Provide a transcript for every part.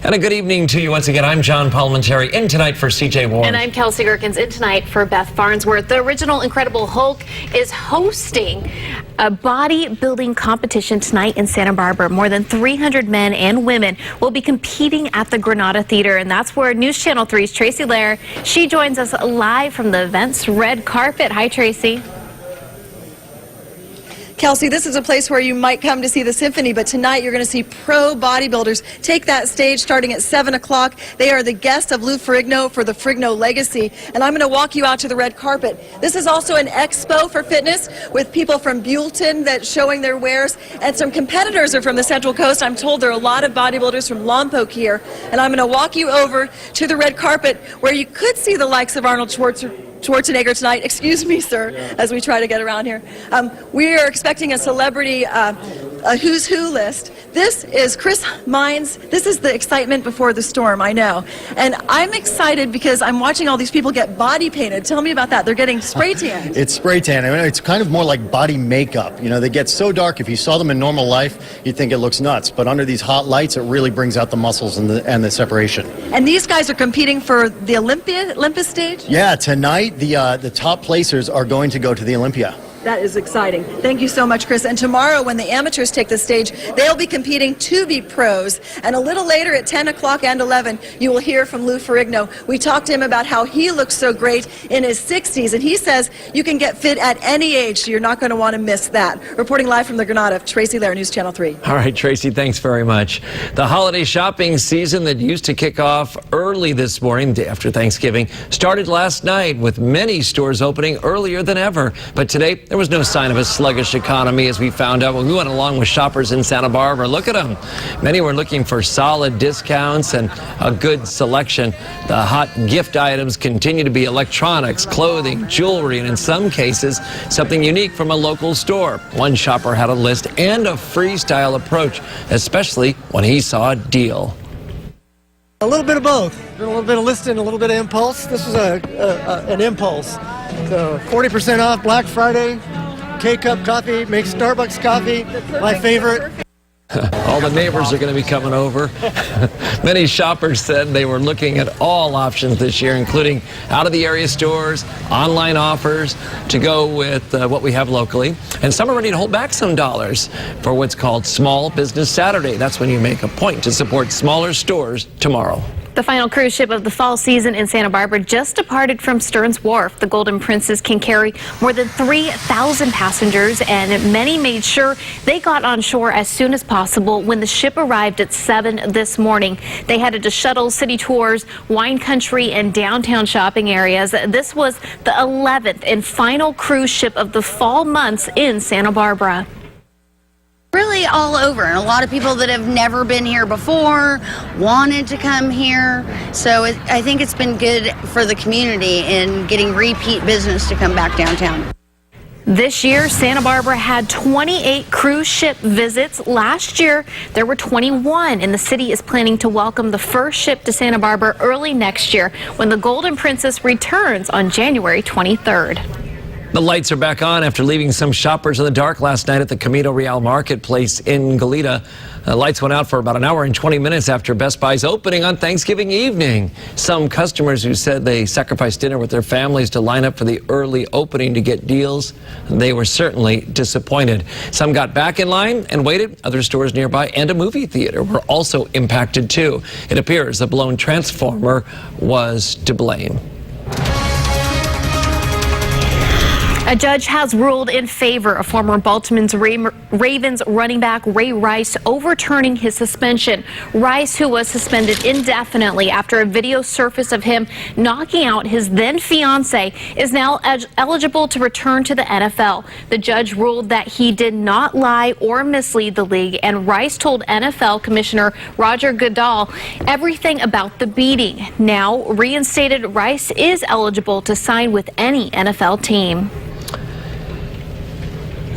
And a good evening to you once again. I'm John Parliamentary, in tonight for CJ Ward. And I'm Kelsey Gerkins, in tonight for Beth Farnsworth. The original Incredible Hulk is hosting a bodybuilding competition tonight in Santa Barbara. More than 300 men and women will be competing at the Granada Theater, and that's where News Channel 3's Tracy Lair, she joins us live from the event's red carpet. Hi, Tracy. Kelsey, this is a place where you might come to see the symphony, but tonight you're going to see pro bodybuilders take that stage starting at 7 o'clock. They are the guests of Lou Ferrigno for the Ferrigno Legacy, and I'm going to walk you out to the red carpet. This is also an expo for fitness with people from Buellton that's showing their wares, and some competitors are from the Central Coast. I'm told there are a lot of bodybuilders from Lompoc here, and I'm going to walk you over to the red carpet where you could see the likes of Arnold Schwarzenegger tonight. Excuse me, sir, as we try to get around here. We are expecting a celebrity, a who's who list. This is Chris Mines. This is the excitement before the storm, I know. And I'm excited because I'm watching all these people get body painted. Tell me about that. They're getting spray tanned. It's spray tan. I mean, it's kind of more like body makeup. You know, they get so dark. If you saw them in normal life, you'd think it looks nuts. But under these hot lights, it really brings out the muscles and the separation. And these guys are competing for the Olympus stage? Yeah, tonight the top placers are going to go to the Olympia. That is exciting. Thank you so much, Chris. And tomorrow, when the amateurs take the stage, they'll be competing to be pros. And a little later at 10 o'clock and 11, you will hear from Lou Ferrigno. We talked to him about how he looks so great in his 60s, and he says you can get fit at any age, so you're not going to want to miss that. Reporting live from the Granada, Tracy Lair, News Channel 3. All right, Tracy, thanks very much. The holiday shopping season that used to kick off early this morning, day after Thanksgiving, started last night with many stores opening earlier than ever. But today, there was no sign of a sluggish economy, as we found out when we went along with shoppers in Santa Barbara. Look at them. Many were looking for solid discounts and a good selection. The hot gift items continue to be electronics, clothing, jewelry, and in some cases, something unique from a local store. One shopper had a list and a freestyle approach, especially when he saw a deal. A little bit of both. A little bit of listing, a little bit of impulse. This was an impulse. So 40% off Black Friday. K-Cup coffee, make Starbucks coffee, my favorite. All the neighbors are going to be coming over. Many shoppers said they were looking at all options this year, including out-of-the-area stores, online offers, to go with what we have locally. And some are ready to hold back some dollars for what's called Small Business Saturday. That's when you make a point to support smaller stores tomorrow. The final cruise ship of the fall season in Santa Barbara just departed from Stearns Wharf. The Golden Princess can carry more than 3,000 passengers, and many made sure they got on shore as soon as possible when the ship arrived at 7 this morning. They headed to shuttle, city tours, wine country, and downtown shopping areas. This was the 11th and final cruise ship of the fall months in Santa Barbara. Really all over, and a lot of people that have never been here before wanted to come here, so I think it's been good for the community in getting repeat business to come back downtown. This year, Santa Barbara had 28 cruise ship visits. Last year, there were 21, and the city is planning to welcome the first ship to Santa Barbara early next year when the Golden Princess returns on January 23rd. The lights are back on after leaving some shoppers in the dark last night at the Camino Real Marketplace in Goleta. The lights went out for about an hour and 20 minutes after Best Buy's opening on Thanksgiving evening. Some customers who said they sacrificed dinner with their families to line up for the early opening to get deals, they were certainly disappointed. Some got back in line and waited. Other stores nearby and a movie theater were also impacted too. It appears the blown transformer was to blame. A judge has ruled in favor of former Baltimore Ravens running back Ray Rice, overturning his suspension. Rice, who was suspended indefinitely after a video surfaced of him knocking out his then-fiancée, is now eligible to return to the NFL. The judge ruled that he did not lie or mislead the league, and Rice told NFL Commissioner Roger Goodell everything about the beating. Now, reinstated, Rice is eligible to sign with any NFL team.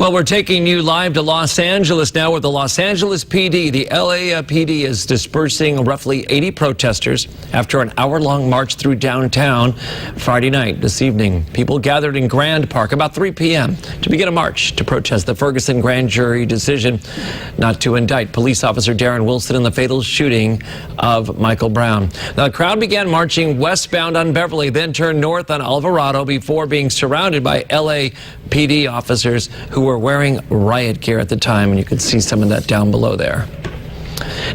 Well, we're taking you live to Los Angeles now with the Los Angeles PD. The LA PD is dispersing roughly 80 protesters after an hour-long march through downtown Friday night. This evening, people gathered in Grand Park about 3 p.m. to begin a march to protest the Ferguson grand jury decision not to indict police officer Darren Wilson in the fatal shooting of Michael Brown. Now, the crowd began marching westbound on Beverly, then turned north on Alvarado before being surrounded by LAPD officers who were wearing riot gear at the time, and you can see some of that down below there.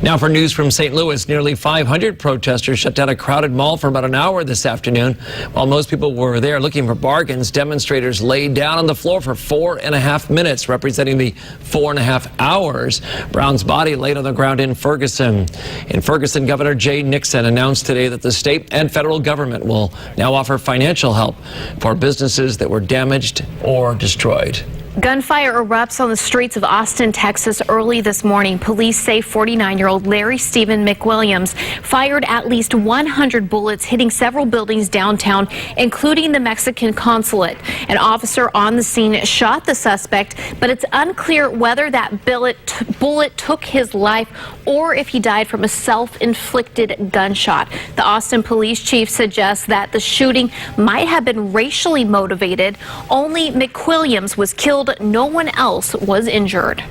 Now for news from St. Louis, nearly 500 protesters shut down a crowded mall for about an hour this afternoon. While most people were there looking for bargains, demonstrators laid down on the floor for 4.5 minutes, representing the 4.5 hours Brown's body laid on the ground in Ferguson. In Ferguson, Governor Jay Nixon announced today that the state and federal government will now offer financial help for businesses that were damaged or destroyed. Gunfire erupts on the streets of Austin, Texas early this morning. Police say 49-year-old Larry Stephen McWilliams fired at least 100 bullets, hitting several buildings downtown, including the Mexican consulate. An officer on the scene shot the suspect, but it's unclear whether that bullet took his life or if he died from a self-inflicted gunshot. The Austin police chief suggests that the shooting might have been racially motivated. Only McWilliams was killed. No one else was injured.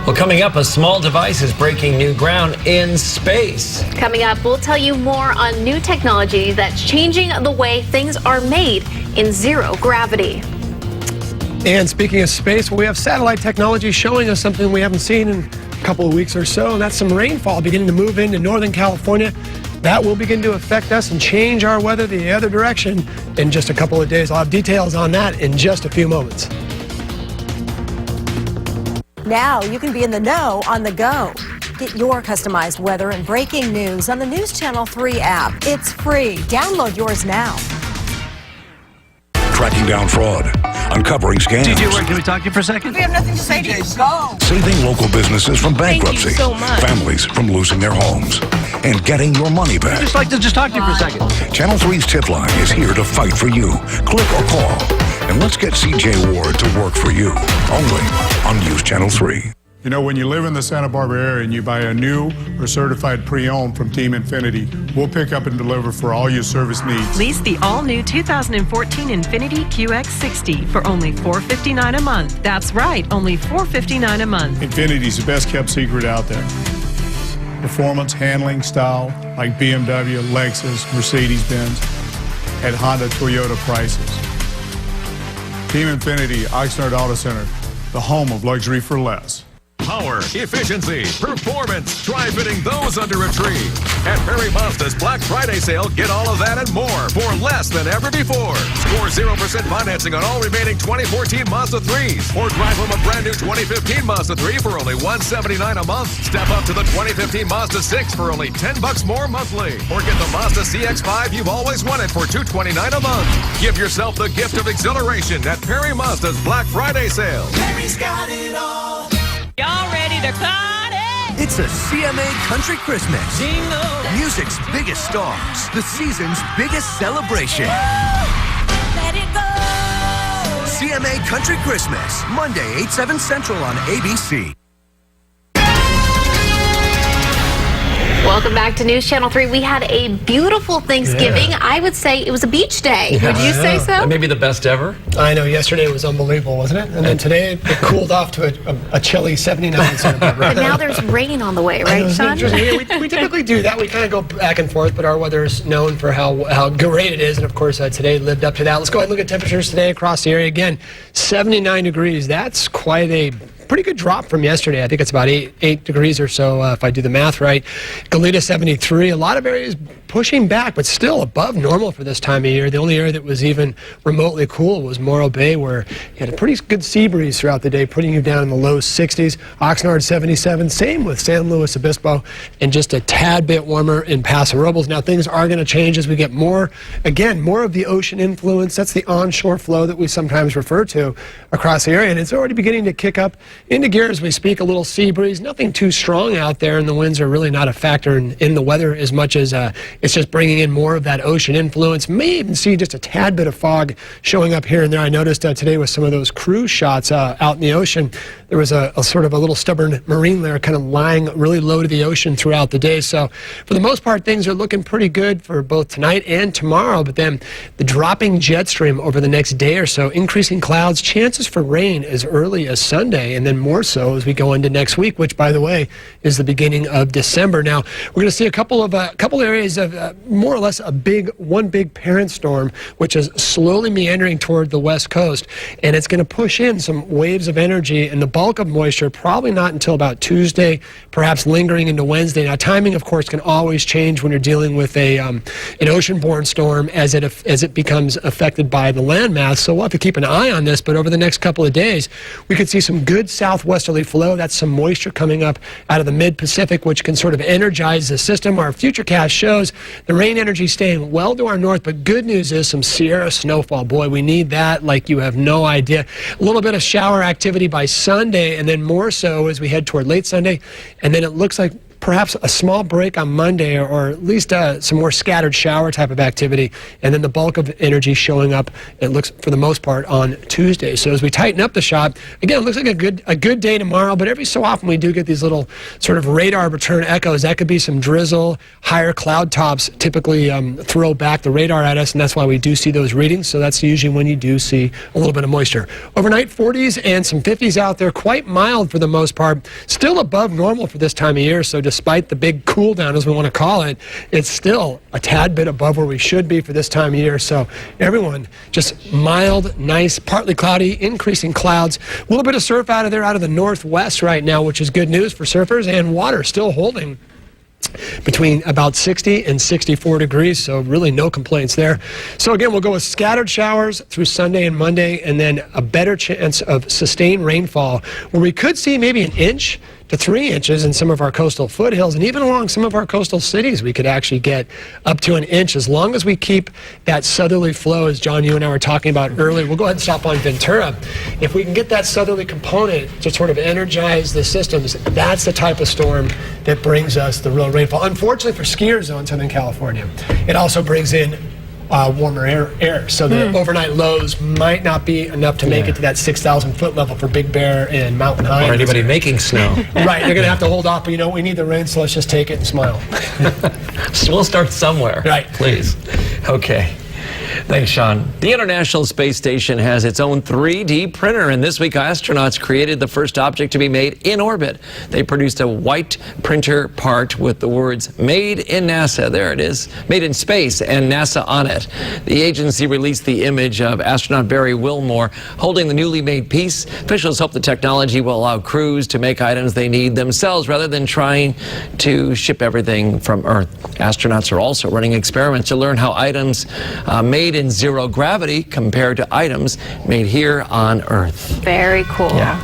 Well, coming up, a small device is breaking new ground in space. Coming up, we'll tell you more on new technology that's changing the way things are made in zero gravity. And speaking of space, we have satellite technology showing us something we haven't seen in a couple of weeks or so, and that's some rainfall beginning to move into Northern California. That will begin to affect us and change our weather the other direction in just a couple of days. I'll have details on that in just a few moments. Now you can be in the know on the go. Get your customized weather and breaking news on the News Channel 3 app. It's free. Download yours now. Tracking down fraud, uncovering scams. DJ, can we talk to you for a second? We have nothing to say to you. Go. Saving local businesses from bankruptcy. Thank you so much. Families from losing their homes. And getting your money back. Just like to talk to you for a second. Channel 3's tip line is here to fight for you. Click or call. And let's get CJ Ward to work for you. Only on News Channel 3. You know, when you live in the Santa Barbara area and you buy a new or certified pre-owned from Team Infiniti, we'll pick up and deliver for all your service needs. Lease the all-new 2014 Infiniti QX60 for only $459 a month. That's right, only $459 a month. Infiniti's the best kept secret out there. Performance, handling, style, like BMW, Lexus, Mercedes-Benz, at Honda, Toyota prices. Team Infiniti, Oxnard Auto Center, the home of luxury for less. Power, efficiency, performance. Try fitting those under a tree. At Perry Mazda's Black Friday sale, get all of that and more for less than ever before. Score 0% financing on all remaining 2014 Mazda 3s. Or drive home a brand new 2015 Mazda 3 for only $179 a month. Step up to the 2015 Mazda 6 for only $10 more monthly. Or get the Mazda CX-5 you've always wanted for $229 a month. Give yourself the gift of exhilaration at Perry Mazda's Black Friday sale. Perry's got it all. Y'all ready to party? It's a CMA Country Christmas. Jingle. Music's biggest stars. The season's biggest celebration. Let it go. CMA Country Christmas. Monday, 8/7 Central on ABC. Welcome back to News Channel 3. We had a beautiful Thanksgiving. Yeah. I would say it was a beach day. Yeah, would you say so? Maybe the best ever. I know, yesterday was unbelievable, wasn't it? And then today it cooled off to a chilly 79. But now there's rain on the way, right, Sean? We typically do that. We kind of go back and forth, but our weather is known for how great it is. And of course, today lived up to that. Let's go ahead and look at temperatures today across the area. Again, 79 degrees. That's quite a pretty good drop from yesterday. I think it's about 8 degrees or so if I do the math right. Goleta 73. A lot of areas pushing back, but still above normal for this time of year. The only area that was even remotely cool was Morro Bay, where you had a pretty good sea breeze throughout the day, putting you down in the low 60s. Oxnard 77. Same with San Luis Obispo, and just a tad bit warmer in Paso Robles. Now things are going to change as we get more of the ocean influence. That's the onshore flow that we sometimes refer to across the area, and it's already beginning to kick up into gear as we speak, a little sea breeze, nothing too strong out there, and the winds are really not a factor in the weather as much as it's just bringing in more of that ocean influence. May even see just a tad bit of fog showing up here and there. I noticed today with some of those cruise shots out in the ocean, there was a sort of a little stubborn marine layer kind of lying really low to the ocean throughout the day. So for the most part, things are looking pretty good for both tonight and tomorrow, but then the dropping jet stream over the next day or so, increasing clouds, chances for rain as early as Sunday, and then more so as we go into next week, which, by the way, is the beginning of December. Now, we're going to see a couple areas of more or less one big parent storm, which is slowly meandering toward the west coast, and it's going to push in some waves of energy, and the bulk of moisture probably not until about Tuesday, perhaps lingering into Wednesday. Now, timing, of course, can always change when you're dealing with an ocean-borne storm as it becomes affected by the landmass. So we'll have to keep an eye on this, but over the next couple of days, we could see some good southwesterly flow. That's some moisture coming up out of the mid-Pacific, which can sort of energize the system. Our futurecast shows the rain energy staying well to our north, but good news is some Sierra snowfall. Boy, we need that like you have no idea. A little bit of shower activity by Sunday, and then more so as we head toward late Sunday, and then it looks like perhaps a small break on Monday, or at least some more scattered shower type of activity, and then the bulk of energy showing up, it looks, for the most part, on Tuesday. So as we tighten up the shot, again, it looks like a good day tomorrow, but every so often we do get these little sort of radar return echoes. That could be some drizzle, higher cloud tops typically throw back the radar at us, and that's why we do see those readings. So that's usually when you do see a little bit of moisture. Overnight, 40s and some 50s out there, quite mild for the most part, still above normal for this time of year. So despite the big cool down, as we want to call it, it's still a tad bit above where we should be for this time of year. So everyone, just mild, nice, partly cloudy, increasing clouds. A little bit of surf out of there, out of the northwest right now, which is good news for surfers, and water still holding between about 60 and 64 degrees, so really no complaints there. So again, we'll go with scattered showers through Sunday and Monday, and then a better chance of sustained rainfall, where we could see maybe 1 inch to 3 inches in some of our coastal foothills, and even along some of our coastal cities, we could actually get up to 1 inch as long as we keep that southerly flow, as John, you and I were talking about earlier. We'll go ahead and stop on Ventura. If we can get that southerly component to sort of energize the systems, that's the type of storm that brings us the real rainfall. Unfortunately for skiers, though, in Southern California, it also brings in warmer air. So the overnight lows might not be enough to make it to that 6,000 foot level for Big Bear and Mountain High. Or anybody making snow. Right, they're going to have to hold off, but you know, we need the rain, so let's just take it and smile. So we'll start somewhere. Right. Please. Okay. Thanks, Sean. The International Space Station has its own 3D printer, and this week astronauts created the first object to be made in orbit. They produced a white printer part with the words "Made in NASA." There it is. Made in space and NASA on it. The agency released the image of astronaut Barry Wilmore holding the newly made piece. Officials hope the technology will allow crews to make items they need themselves rather than trying to ship everything from Earth. Astronauts are also running experiments to learn how items made in zero gravity compared to items made here on Earth. Very cool. Yeah.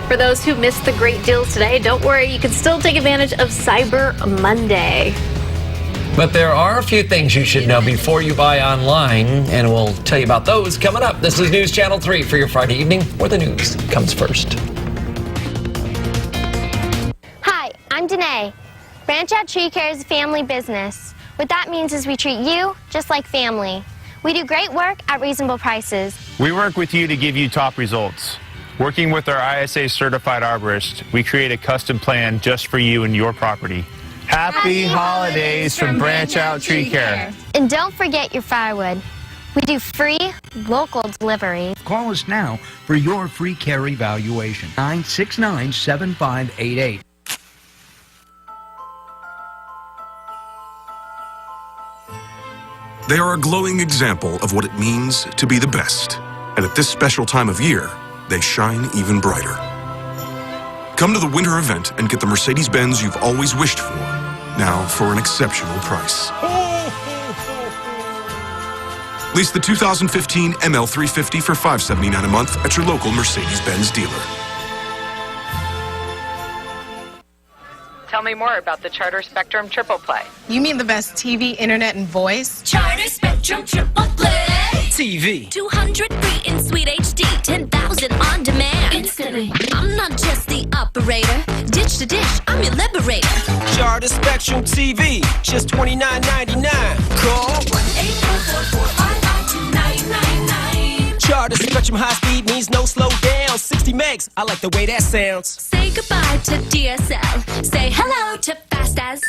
For those who missed the great deals today, don't worry, you can still take advantage of Cyber Monday. But there are a few things you should know before you buy online, and we'll tell you about those coming up. This is News Channel 3 for your Friday evening, where the news comes first. Hi, I'm Danae. Branch Out Tree Care is a family business. What that means is we treat you just like family. We do great work at reasonable prices. We work with you to give you top results. Working with our ISA certified arborist, we create a custom plan just for you and your property. Happy holidays from Branch Out Tree Care. And don't forget your firewood. We do free local delivery. Call us now for your free care evaluation. 969-7588. They are a glowing example of what it means to be the best. And at this special time of year, they shine even brighter. Come to the winter event and get the Mercedes-Benz you've always wished for, now for an exceptional price. Lease the 2015 ML350 for $579 a month at your local Mercedes-Benz dealer. Tell me more about the Charter Spectrum Triple Play. You mean the best TV, internet, and voice? Charter Spectrum Triple Play. TV. 200 free in Sweet HD, 10,000 on demand. Instantly. I'm not just the operator. Dish to dish, I'm your liberator. Charter Spectrum TV, just $29.99. Call 1-844-552-999. Charter Spectrum high speed means no slow down. 60 megs, I like the way that sounds. Say goodbye to DSL. Say hello to Fast As.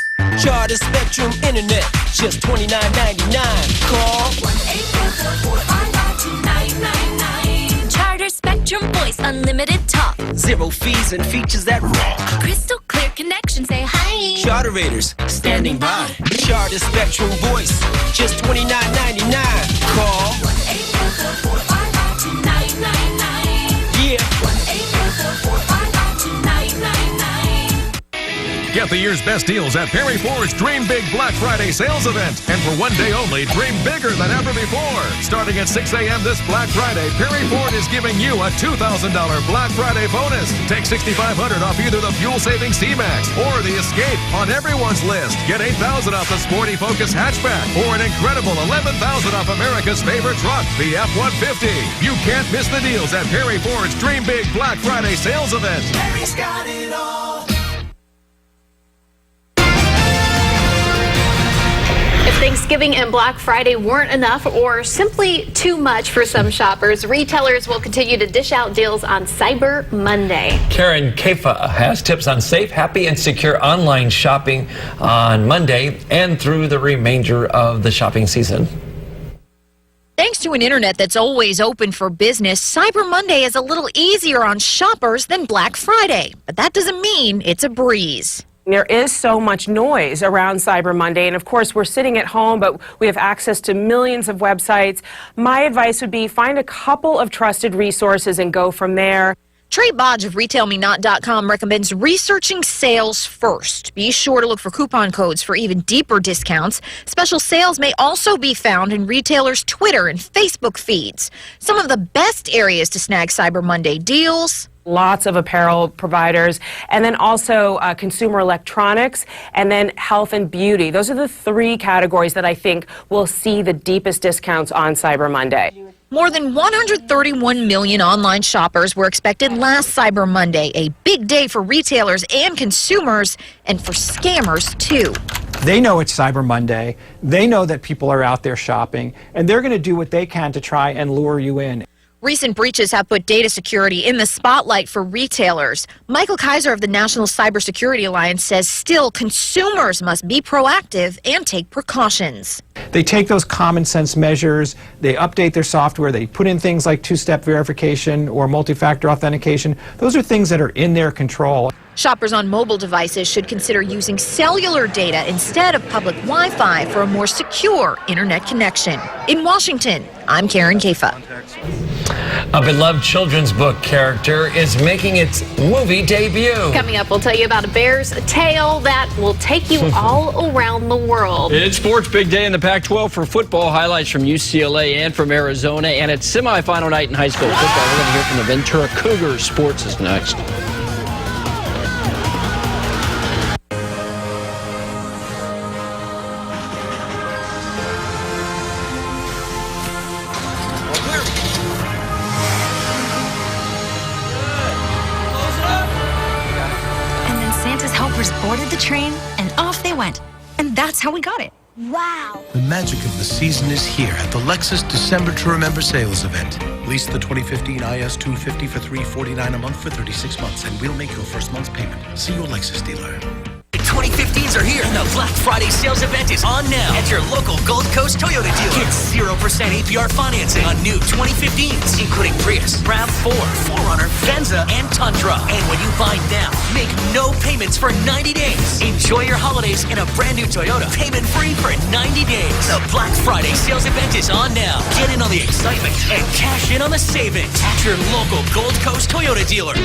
Charter Spectrum Internet, just $29.99. Call 1-844-552-999. Charter Spectrum Voice Unlimited Talk. Zero fees and features that rock. Crystal clear connection. Say hi. Charter Raiders, standing by. Charter Spectrum Voice, just $29.99. Call 1-844-552-999. Yeah. 1-844-552-999. Get the year's best deals at Perry Ford's Dream Big Black Friday sales event. And for one day only, dream bigger than ever before. Starting at 6 a.m. this Black Friday, Perry Ford is giving you a $2,000 Black Friday bonus. Take $6,500 off either the fuel-saving C-Max or the Escape on everyone's list. Get $8,000 off the Sporty Focus hatchback or an incredible $11,000 off America's favorite truck, the F-150. You can't miss the deals at Perry Ford's Dream Big Black Friday sales event. Perry's got it all. If Thanksgiving and Black Friday weren't enough or simply too much for some shoppers, retailers will continue to dish out deals on Cyber Monday. Karen Kefa has tips on safe, happy, and secure online shopping on Monday and through the remainder of the shopping season. Thanks to an internet that's always open for business, Cyber Monday is a little easier on shoppers than Black Friday. But that doesn't mean it's a breeze. There is so much noise around Cyber Monday, and of course we're sitting at home, but we have access to millions of websites. My advice would be find a couple of trusted resources and go from there. Trey Bodge of RetailMeNot.com recommends researching sales first. Be sure to look for coupon codes for even deeper discounts. Special sales may also be found in retailers' Twitter and Facebook feeds. Some of the best areas to snag Cyber Monday deals: lots of apparel providers, and then also consumer electronics, and then health and beauty. Those are the three categories that I think will see the deepest discounts on Cyber Monday. More than 131 million online shoppers were expected last Cyber Monday, a big day for retailers and consumers, and for scammers too. They know it's Cyber Monday. They know that people are out there shopping, and they're going to do what they can to try and lure you in. Recent breaches have put data security in the spotlight for retailers. Michael Kaiser of the National Cybersecurity Alliance says still consumers must be proactive and take precautions. They take those common sense measures, they update their software, they put in things like two-step verification or multi-factor authentication. Those are things that are in their control. Shoppers on mobile devices should consider using cellular data instead of public Wi-Fi for a more secure internet connection. In Washington, I'm Karen Kefa. A beloved children's book character is making its movie debut. Coming up, we'll tell you about a bear's tale that will take you all around the world. It's sports big day in the Pac-12 for football. Highlights from UCLA and from Arizona. And it's semifinal night in high school football. We're going to hear from the Ventura Cougars. Sports is next. Boarded the train and off they went. And that's how we got it. Wow. The magic of the season is here at the Lexus December to Remember sales event. Lease the 2015 IS 250 for $349 a month for 36 months, and we'll make your first month's payment. See your Lexus dealer. The 2015s are here, and the Black Friday sales event is on now at your local Gold Coast Toyota dealer. Get 0% APR financing on new 2015s, including Prius, RAV4, 4Runner, Venza, and Tundra. And when you buy now, make no payments for 90 days. Enjoy your holidays in a brand new Toyota, payment-free for 90 days. The Black Friday sales event is on now. Get in on the excitement and cash in on the savings at your local Gold Coast Toyota dealer.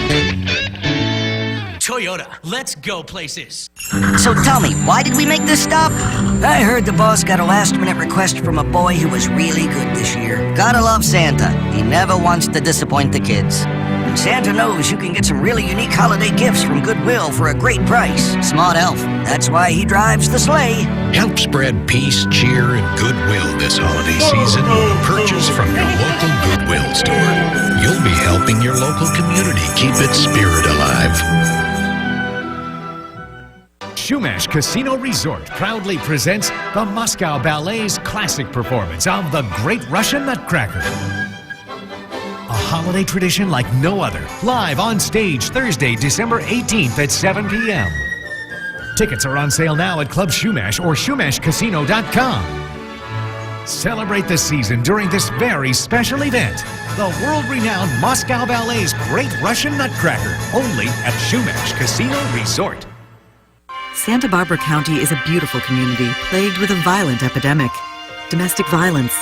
Toyota, let's go places. So tell me, why did we make this stop? I heard the boss got a last-minute request from a boy who was really good this year. Gotta love Santa. He never wants to disappoint the kids. And Santa knows you can get some really unique holiday gifts from Goodwill for a great price. Smart elf. That's why he drives the sleigh. Help spread peace, cheer, and goodwill this holiday season. Purchase from your local Goodwill store. You'll be helping your local community keep its spirit alive. Shumash Casino Resort proudly presents the Moscow Ballet's classic performance of The Great Russian Nutcracker. A holiday tradition like no other. Live on stage Thursday, December 18th at 7 p.m. Tickets are on sale now at Club Shumash or ShumashCasino.com. Celebrate the season during this very special event. The world-renowned Moscow Ballet's Great Russian Nutcracker. Only at Shumash Casino Resort. Santa Barbara County is a beautiful community plagued with a violent epidemic. Domestic violence.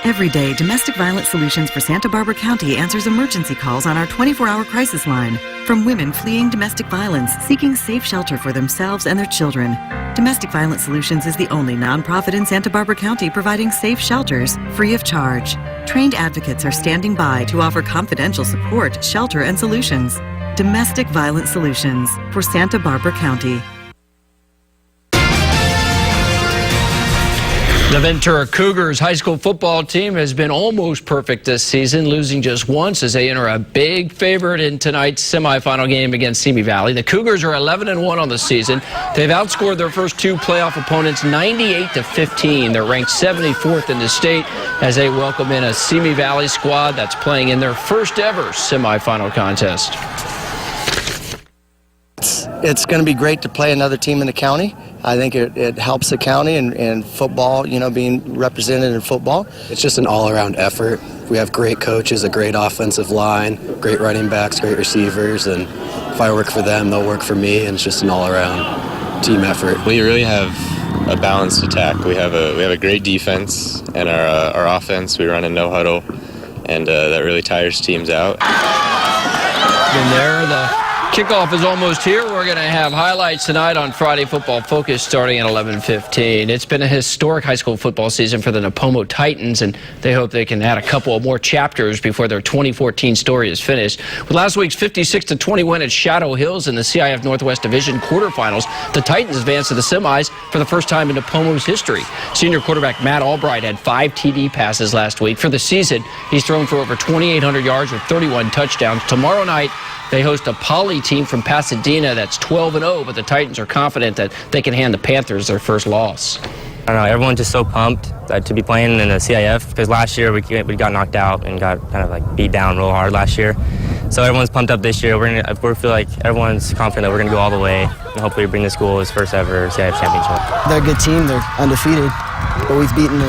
Every day, Domestic Violence Solutions for Santa Barbara County answers emergency calls on our 24-hour crisis line from women fleeing domestic violence, seeking safe shelter for themselves and their children. Domestic Violence Solutions is the only nonprofit in Santa Barbara County providing safe shelters free of charge. Trained advocates are standing by to offer confidential support, shelter, and solutions. Domestic Violence Solutions for Santa Barbara County. The Ventura Cougars high school football team has been almost perfect this season, losing just once as they enter a big favorite in tonight's semifinal game against Simi Valley. The Cougars are 11-1 on the season. They've outscored their first two playoff opponents 98-15. They're ranked 74th in the state as they welcome in a Simi Valley squad that's playing in their first ever semifinal contest. It's going to be great to play another team in the county. I think it helps the county and football, you know, being represented in football. It's just an all-around effort. We have great coaches, a great offensive line, great running backs, great receivers, and if I work for them, they'll work for me, and it's just an all-around team effort. We really have a balanced attack. We have a great defense, and our offense, we run a no huddle, and that really tires teams out. And there, the kickoff is almost here. We're going to have highlights tonight on Friday Football Focus starting at 11:15. It's been a historic high school football season for the Nipomo Titans, and they hope they can add a couple of more chapters before their 2014 story is finished. With last week's 56-20 win at Shadow Hills in the CIF Northwest Division quarterfinals, the Titans advanced to the semis for the first time in Nipomo's history. Senior quarterback Matt Albright had 5 TD passes last week. For the season, he's thrown for over 2,800 yards with 31 touchdowns. Tomorrow night, they host a Poly team from Pasadena that's 12-0, but the Titans are confident that they can hand the Panthers their first loss. I don't know, everyone's just so pumped to be playing in the CIF because last year we got knocked out and got kind of like beat down real hard last year. So everyone's pumped up this year. We feel like everyone's confident that we're going to go all the way and hopefully bring the school his first ever CIF championship. They're a good team. They're undefeated, but we've beaten.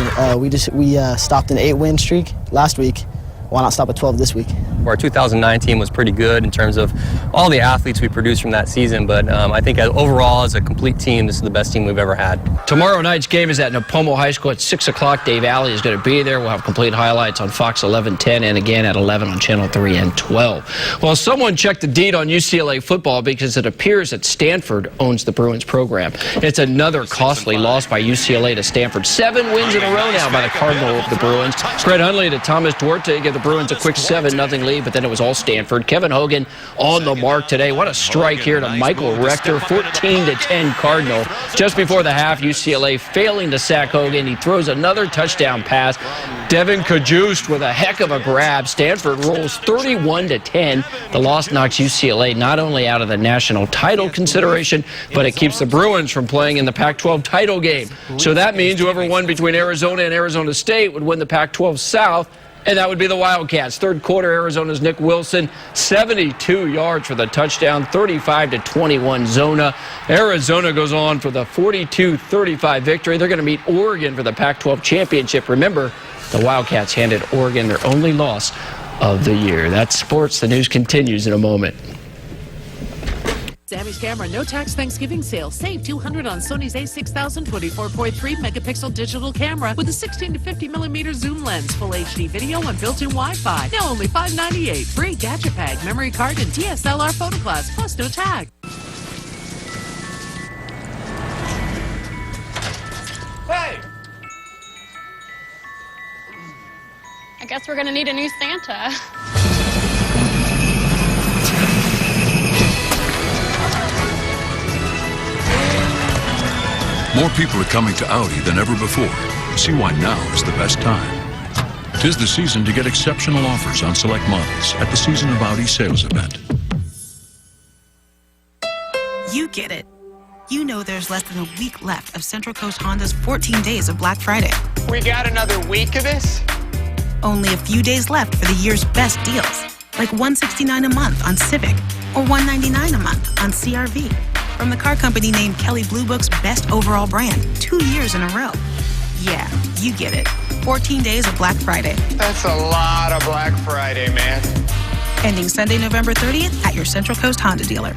We stopped an 8-win streak last week. Why not stop at 12 this week? Our 2009 team was pretty good in terms of all the athletes we produced from that season, but I think overall as a complete team, this is the best team we've ever had. Tomorrow night's game is at Nipomo High School at 6 o'clock. Dave Alley is going to be there. We'll have complete highlights on Fox 1110 and again at 11 on Channel 3 and 12. Well, someone checked the deed on UCLA football because it appears that Stanford owns the Bruins program. It's another costly loss by UCLA to Stanford. 7 wins in a row now by the Cardinal over the Bruins. Fred Hundley to Thomas Duarte give the Bruins a quick 7-0 lead, but then it was all Stanford. Kevin Hogan on the mark today. What a strike here to Michael Rector, 14-10 Cardinal. Just before the half, UCLA failing to sack Hogan. He throws another touchdown pass. Devin Kajust with a heck of a grab. Stanford rolls 31-10. The loss knocks UCLA not only out of the national title consideration, but it keeps the Bruins from playing in the Pac-12 title game. So that means whoever won between Arizona and Arizona State would win the Pac-12 South, and that would be the Wildcats. Third quarter, Arizona's Nick Wilson, 72 yards for the touchdown, 35-21 Zona. Arizona goes on for the 42-35 victory. They're going to meet Oregon for the Pac-12 championship. Remember, the Wildcats handed Oregon their only loss of the year. That's sports. The news continues in a moment. Sammy's Camera no tax Thanksgiving sale. Save $200 on Sony's a6000 24.3 megapixel digital camera with a 16 to 50 millimeter zoom lens, full HD video, and built-in Wi-Fi. Now only $598. Free gadget bag, memory card, and DSLR photo class, plus no tag. Hey! I guess we're gonna need a new Santa. More people are coming to Audi than ever before. See why now is the best time. 'Tis the season to get exceptional offers on select models at the Season of Audi sales event. You get it. You know there's less than a week left of Central Coast Honda's 14 days of Black Friday. We got another week of this? Only a few days left for the year's best deals, like $169 a month on Civic or $199 a month on CR-V. From the car company named Kelley Blue Book's best overall brand 2 years in a row. Yeah, you get it. 14 days of Black Friday. That's a lot of Black Friday, man. Ending Sunday, November 30th at your Central Coast Honda dealer.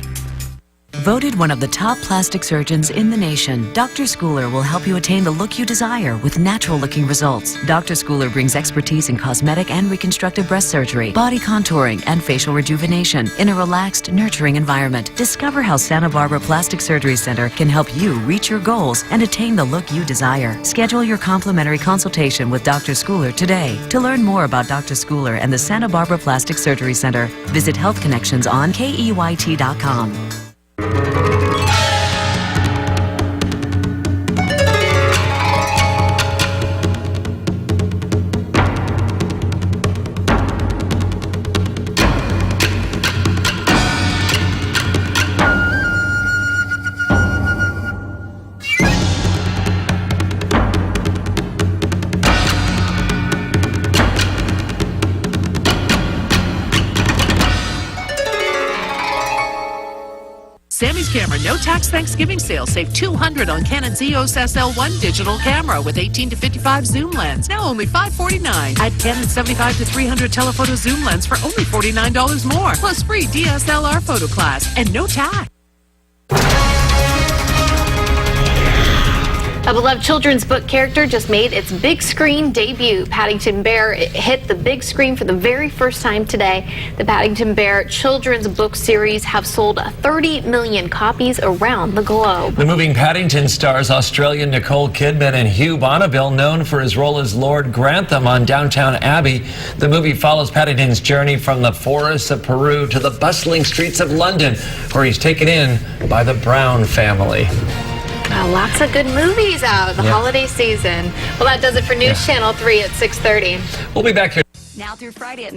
Voted one of the top plastic surgeons in the nation, Dr. Schooler will help you attain the look you desire with natural-looking results. Dr. Schooler brings expertise in cosmetic and reconstructive breast surgery, body contouring, and facial rejuvenation in a relaxed, nurturing environment. Discover how Santa Barbara Plastic Surgery Center can help you reach your goals and attain the look you desire. Schedule your complimentary consultation with Dr. Schooler today. To learn more about Dr. Schooler and the Santa Barbara Plastic Surgery Center, visit Health Connections on KEYT.com. Sammy's Camera no tax Thanksgiving sale. Save $200 on Canon EOS SL1 digital camera with 18 to 55 zoom lens. Now only $549. Add Canon 75 to 300 telephoto zoom lens for only $49 more. Plus free DSLR photo class and no tax. A beloved children's book character just made its big screen debut. Paddington Bear hit the big screen for the very first time today. The Paddington Bear children's book series have sold 30 million copies around the globe. The moving Paddington stars Australian Nicole Kidman and Hugh Bonneville, known for his role as Lord Grantham on Downton Abbey. The movie follows Paddington's journey from the forests of Peru to the bustling streets of London, where he's taken in by the Brown family. Lots of good movies out the holiday season. Well, that does it for News Channel 3 at 6:30. We'll be back here Now through Friday at